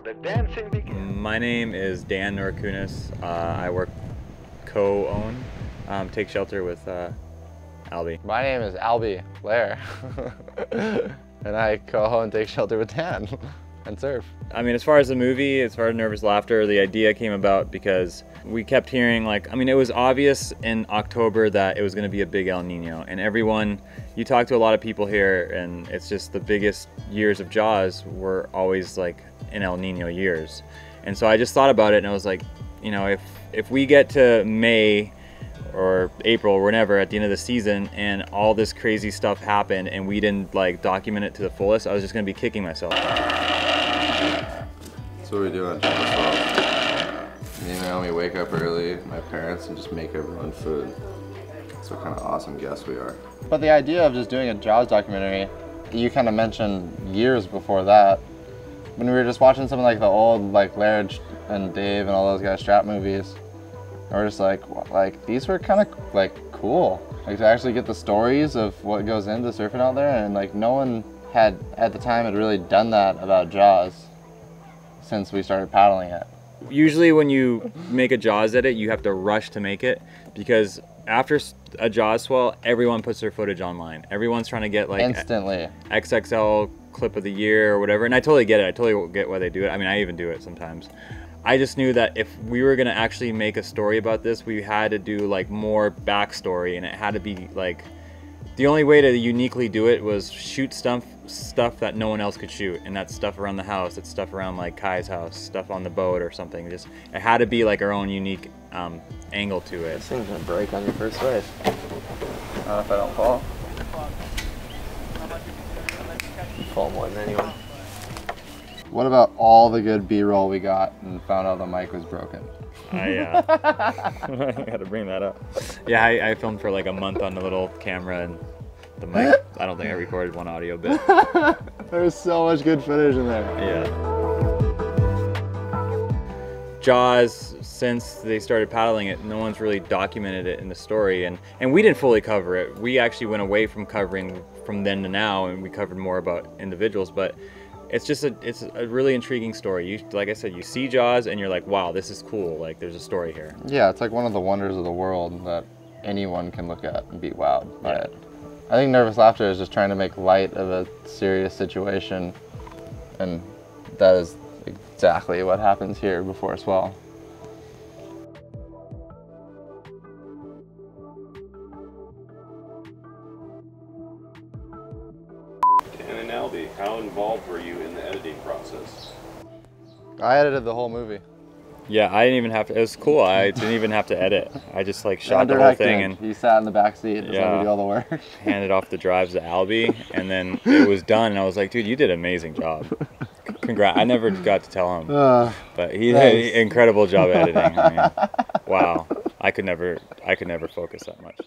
The dancing begins. My name is Dan Norkunas. I co-own Take Shelter with Albie. My name is Layer, and I co-own Take Shelter with Dan and Surf. I mean, as far as the movie, as far as Nervous Laughter, the idea came about because we kept hearing, like, I mean, it was obvious in October that it was going to be a big El Nino, and everyone, you talk to a lot of people here, and it's just the biggest years of Jaws were always like in El Nino years. And so I just thought about it, and I was like, you know, if we get to May or April or whenever at the end of the season and all this crazy stuff happened and we didn't like document it to the fullest, I was just going to be kicking myself. That's what we do on Jaws 12. Me and Naomi wake up early, my parents, and just make everyone food. That's what kind of awesome guests we are. But the idea of just doing a Jaws documentary, you kind of mentioned years before that. When we were just watching some of like the old like Laird and Dave and all those guys' strap movies, and we're just like these were kind of like cool. Like to actually get the stories of what goes into surfing out there, and like no one had at the time had really done that about Jaws since we started paddling it. Usually when you make a Jaws edit, you have to rush to make it because after a Jaws swell, everyone puts their footage online. Everyone's trying to get like instantly XXL clip of the year or whatever, and I totally get it. I totally get why they do it. I mean, I even do it sometimes. I just knew that if we were gonna actually make a story about this, we had to do like more backstory, and it had to be like, the only way to uniquely do it was shoot stuff that no one else could shoot, and that's stuff around the house, it's stuff around like Kai's house, stuff on the boat or something. Just it had to be like our own unique angle to it. This thing's gonna break on your first wave. Not if I don't fall. You fall more than anyone. What about all the good B-roll we got and found out the mic was broken? I had to bring that up. Yeah, I filmed for like a month on the little camera, and the mic, I don't think I recorded one audio bit. There's so much good footage in there. Yeah. Jaws, since they started paddling it, no one's really documented it in the story, and we didn't fully cover it. We actually went away from covering from then to now, and we covered more about individuals, but it's a really intriguing story. Like I said, you see Jaws and you're like, wow, this is cool. Like there's a story here. Yeah, it's like one of the wonders of the world that anyone can look at and be wowed by it. I think Nervous Laughter is just trying to make light of a serious situation, and that is exactly what happens here before a swell. Dan and Albie, how involved were you in the editing process? I edited the whole movie. Yeah, I didn't even have to. It was cool. I didn't even have to edit. I just like shot the whole thing, and he sat in the back seat and just let me do all the work. Handed off the drives to Albie, and then it was done. And I was like, dude, you did an amazing job. Congrats. I never got to tell him, but he did an incredible job editing. I mean, wow. I could never focus that much.